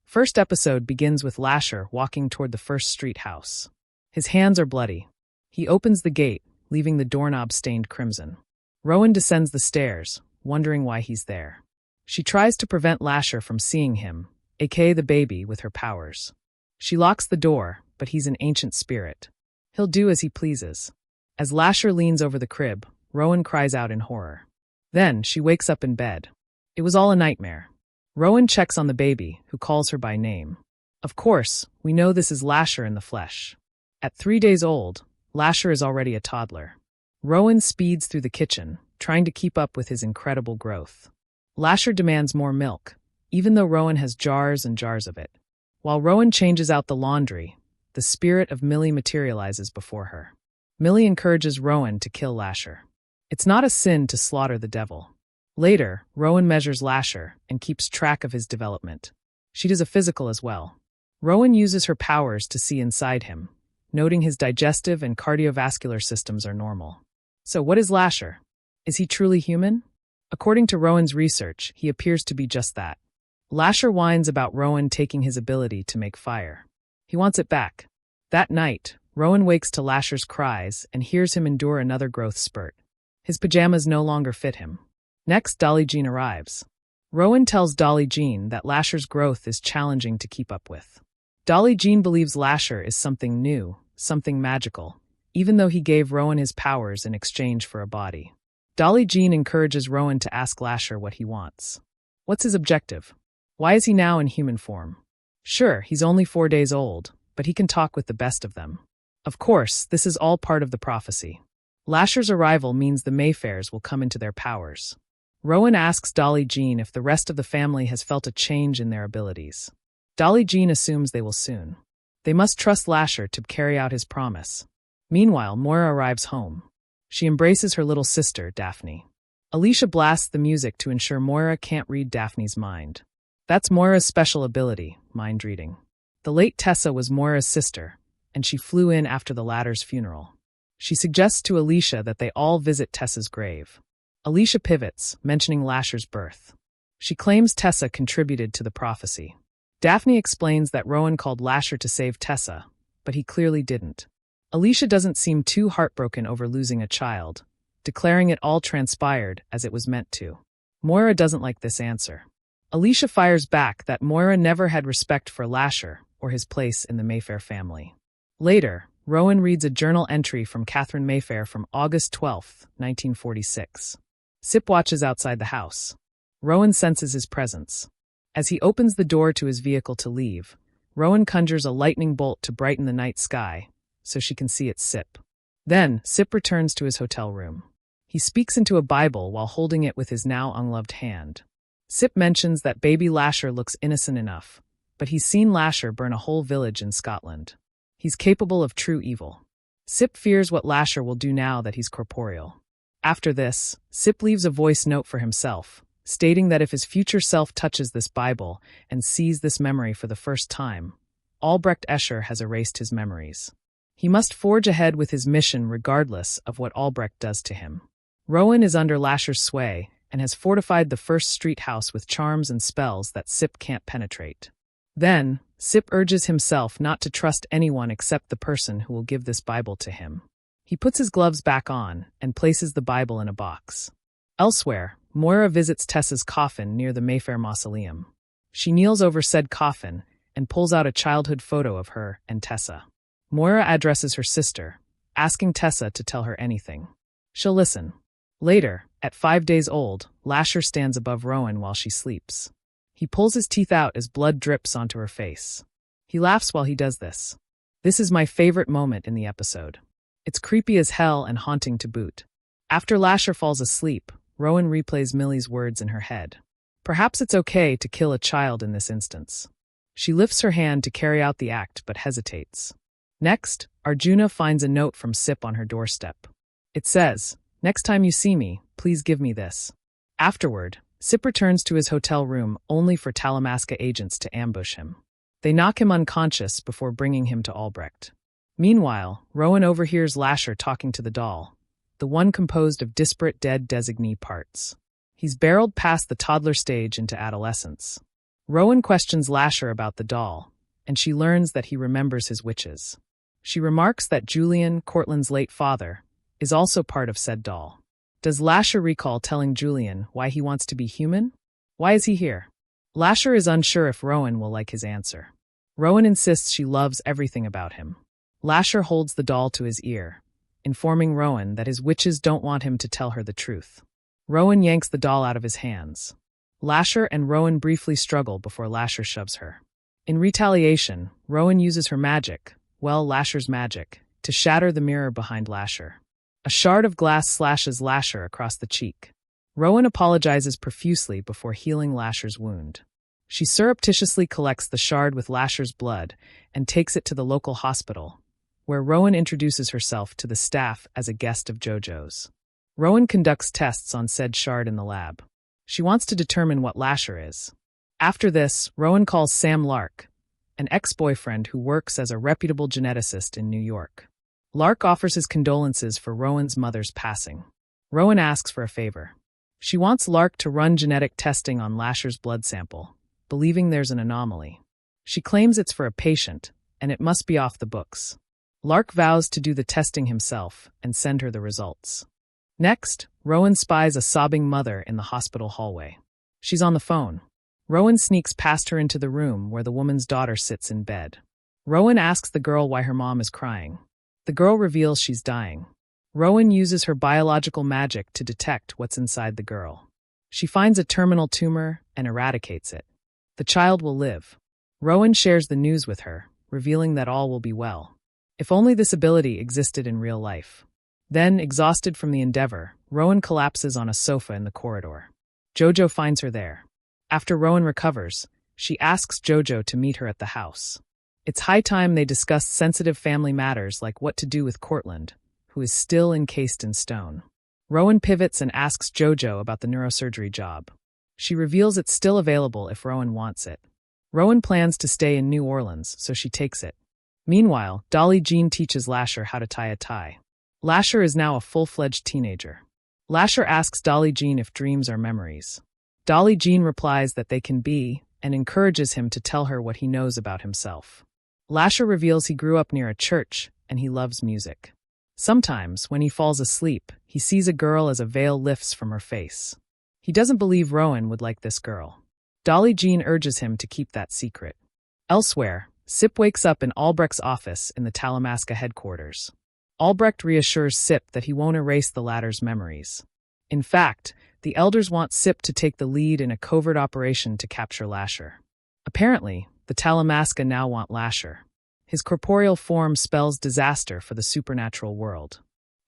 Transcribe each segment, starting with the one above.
First episode begins with Lasher walking toward the first street house. His hands are bloody. He opens the gate, leaving the doorknob stained crimson. Rowan descends the stairs, wondering why he's there. She tries to prevent Lasher from seeing him, aka the baby, with her powers. She locks the door, but he's an ancient spirit. He'll do as he pleases. As Lasher leans over the crib, Rowan cries out in horror. Then she wakes up in bed. It was all a nightmare. Rowan checks on the baby, who calls her by name. Of course, we know this is Lasher in the flesh. At 3 days old, Lasher is already a toddler. Rowan speeds through the kitchen, trying to keep up with his incredible growth. Lasher demands more milk, even though Rowan has jars and jars of it. While Rowan changes out the laundry, the spirit of Millie materializes before her. Millie encourages Rowan to kill Lasher. It's not a sin to slaughter the devil. Later, Rowan measures Lasher and keeps track of his development. She does a physical as well. Rowan uses her powers to see inside him, noting his digestive and cardiovascular systems are normal. So what is Lasher? Is he truly human? According to Rowan's research, he appears to be just that. Lasher whines about Rowan taking his ability to make fire. He wants it back. That night, Rowan wakes to Lasher's cries and hears him endure another growth spurt. His pajamas no longer fit him. Next, Dolly Jean arrives. Rowan tells Dolly Jean that Lasher's growth is challenging to keep up with. Dolly Jean believes Lasher is something new, something magical, even though he gave Rowan his powers in exchange for a body. Dolly Jean encourages Rowan to ask Lasher what he wants. What's his objective? Why is he now in human form? Sure, he's only 4 days old, but he can talk with the best of them. Of course, this is all part of the prophecy. Lasher's arrival means the Mayfairs will come into their powers. Rowan asks Dolly Jean if the rest of the family has felt a change in their abilities. Dolly Jean assumes they will soon. They must trust Lasher to carry out his promise. Meanwhile, Moira arrives home. She embraces her little sister, Daphne. Alicia blasts the music to ensure Moira can't read Daphne's mind. That's Moira's special ability, mind reading. The late Tessa was Moira's sister, and she flew in after the latter's funeral. She suggests to Alicia that they all visit Tessa's grave. Alicia pivots, mentioning Lasher's birth. She claims Tessa contributed to the prophecy. Daphne explains that Rowan called Lasher to save Tessa, but he clearly didn't. Alicia doesn't seem too heartbroken over losing a child, declaring it all transpired as it was meant to. Moira doesn't like this answer. Alicia fires back that Moira never had respect for Lasher or his place in the Mayfair family. Later, Rowan reads a journal entry from Catherine Mayfair from August 12, 1946. Cip watches outside the house. Rowan senses his presence. As he opens the door to his vehicle to leave, Rowan conjures a lightning bolt to brighten the night sky, so she can see it's Cip. Then, Cip returns to his hotel room. He speaks into a Bible while holding it with his now ungloved hand. Cip mentions that baby Lasher looks innocent enough, but he's seen Lasher burn a whole village in Scotland. He's capable of true evil. Cip fears what Lasher will do now that he's corporeal. After this, Cip leaves a voice note for himself, stating that if his future self touches this Bible and sees this memory for the first time, Albrecht Escher has erased his memories. He must forge ahead with his mission regardless of what Albrecht does to him. Rowan is under Lasher's sway and has fortified the first street house with charms and spells that Cip can't penetrate. Then, Cip urges himself not to trust anyone except the person who will give this Bible to him. He puts his gloves back on and places the Bible in a box. Elsewhere, Moira visits Tessa's coffin near the Mayfair mausoleum. She kneels over said coffin and pulls out a childhood photo of her and Tessa. Moira addresses her sister, asking Tessa to tell her anything. She'll listen. Later, at 5 days old, Lasher stands above Rowan while she sleeps. He pulls his teeth out as blood drips onto her face. He laughs while he does this. This is my favorite moment in the episode. It's creepy as hell and haunting to boot. After Lasher falls asleep, Rowan replays Millie's words in her head. Perhaps it's okay to kill a child in this instance. She lifts her hand to carry out the act but hesitates. Next, Arjuna finds a note from Cip on her doorstep. It says, "Next time you see me, please give me this." Afterward, Cip returns to his hotel room only for Talamasca agents to ambush him. They knock him unconscious before bringing him to Albrecht. Meanwhile, Rowan overhears Lasher talking to the doll, the one composed of disparate dead designee parts. He's barreled past the toddler stage into adolescence. Rowan questions Lasher about the doll, and she learns that he remembers his witches. She remarks that Julian, Courtland's late father, is also part of said doll. Does Lasher recall telling Julian why he wants to be human? Why is he here? Lasher is unsure if Rowan will like his answer. Rowan insists she loves everything about him. Lasher holds the doll to his ear, informing Rowan that his witches don't want him to tell her the truth. Rowan yanks the doll out of his hands. Lasher and Rowan briefly struggle before Lasher shoves her. In retaliation, Rowan uses her magic, Lasher's magic, to shatter the mirror behind Lasher. A shard of glass slashes Lasher across the cheek. Rowan apologizes profusely before healing Lasher's wound. She surreptitiously collects the shard with Lasher's blood and takes it to the local hospital, where Rowan introduces herself to the staff as a guest of JoJo's. Rowan conducts tests on said shard in the lab. She wants to determine what Lasher is. After this, Rowan calls Sam Lark, an ex-boyfriend who works as a reputable geneticist in New York. Lark offers his condolences for Rowan's mother's passing. Rowan asks for a favor. She wants Lark to run genetic testing on Lasher's blood sample, believing there's an anomaly. She claims it's for a patient, and it must be off the books. Lark vows to do the testing himself and send her the results. Next, Rowan spies a sobbing mother in the hospital hallway. She's on the phone. Rowan sneaks past her into the room where the woman's daughter sits in bed. Rowan asks the girl why her mom is crying. The girl reveals she's dying. Rowan uses her biological magic to detect what's inside the girl. She finds a terminal tumor and eradicates it. The child will live. Rowan shares the news with her, revealing that all will be well. If only this ability existed in real life. Then, exhausted from the endeavor, Rowan collapses on a sofa in the corridor. JoJo finds her there. After Rowan recovers, she asks JoJo to meet her at the house. It's high time they discuss sensitive family matters like what to do with Courtland, who is still encased in stone. Rowan pivots and asks JoJo about the neurosurgery job. She reveals it's still available if Rowan wants it. Rowan plans to stay in New Orleans, so she takes it. Meanwhile, Dolly Jean teaches Lasher how to tie a tie. Lasher is now a full-fledged teenager. Lasher asks Dolly Jean if dreams are memories. Dolly Jean replies that they can be, and encourages him to tell her what he knows about himself. Lasher reveals he grew up near a church, and he loves music. Sometimes, when he falls asleep, he sees a girl as a veil lifts from her face. He doesn't believe Rowan would like this girl. Dolly Jean urges him to keep that secret. Elsewhere, Cip wakes up in Albrecht's office in the Talamasca headquarters. Albrecht reassures Cip that he won't erase the latter's memories. In fact, the elders want Cip to take the lead in a covert operation to capture Lasher. Apparently, the Talamasca now want Lasher. His corporeal form spells disaster for the supernatural world.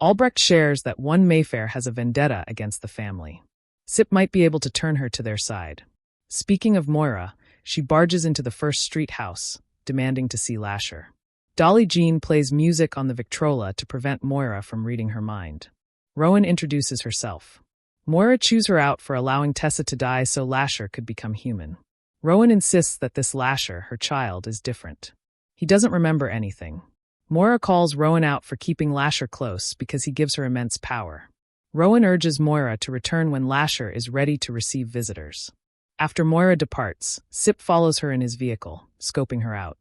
Albrecht shares that one Mayfair has a vendetta against the family. Cip might be able to turn her to their side. Speaking of Moira, she barges into the first street house, demanding to see Lasher. Dolly Jean plays music on the Victrola to prevent Moira from reading her mind. Rowan introduces herself. Moira chews her out for allowing Tessa to die so Lasher could become human. Rowan insists that this Lasher, her child, is different. He doesn't remember anything. Moira calls Rowan out for keeping Lasher close because he gives her immense power. Rowan urges Moira to return when Lasher is ready to receive visitors. After Moira departs, Cip follows her in his vehicle, scoping her out.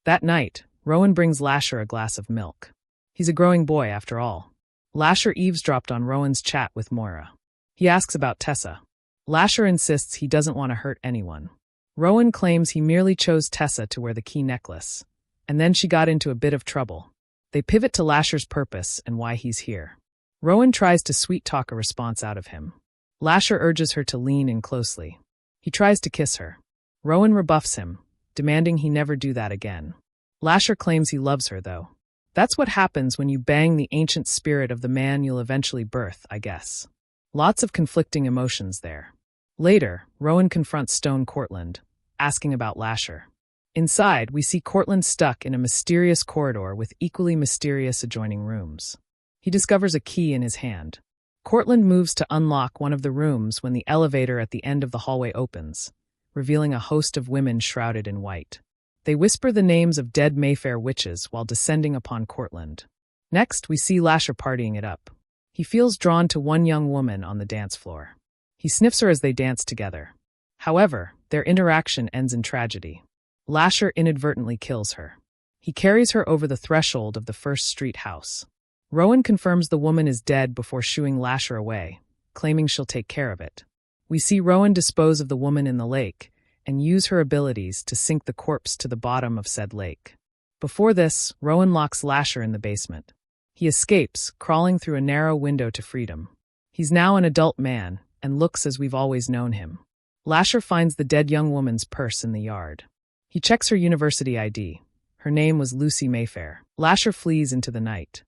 That night, Rowan brings Lasher a glass of milk. He's a growing boy, after all. Lasher eavesdropped on Rowan's chat with Moira. He asks about Tessa. Lasher insists he doesn't want to hurt anyone. Rowan claims he merely chose Tessa to wear the key necklace, and then she got into a bit of trouble. They pivot to Lasher's purpose and why he's here. Rowan tries to sweet-talk a response out of him. Lasher urges her to lean in closely. He tries to kiss her. Rowan rebuffs him, demanding he never do that again. Lasher claims he loves her, though. That's what happens when you bang the ancient spirit of the man you'll eventually birth, I guess. Lots of conflicting emotions there. Later, Rowan confronts Stone Courtland, asking about Lasher. Inside, we see Courtland stuck in a mysterious corridor with equally mysterious adjoining rooms. He discovers a key in his hand. Courtland moves to unlock one of the rooms when the elevator at the end of the hallway opens, revealing a host of women shrouded in white. They whisper the names of dead Mayfair witches while descending upon Courtland. Next, we see Lasher partying it up. He feels drawn to one young woman on the dance floor. He sniffs her as they dance together. However, Their interaction ends in tragedy. Lasher inadvertently kills her. He carries her over the threshold of the first street house. Rowan confirms the woman is dead before shooing Lasher away, claiming she'll take care of it. We see Rowan dispose of the woman in the lake and use her abilities to sink the corpse to the bottom of said lake. Before this, Rowan locks Lasher in the basement. He escapes, crawling through a narrow window to freedom. He's now an adult man and looks as we've always known him. Lasher finds the dead young woman's purse in the yard. He checks her university ID. Her name was Lucy Mayfair. Lasher flees into the night.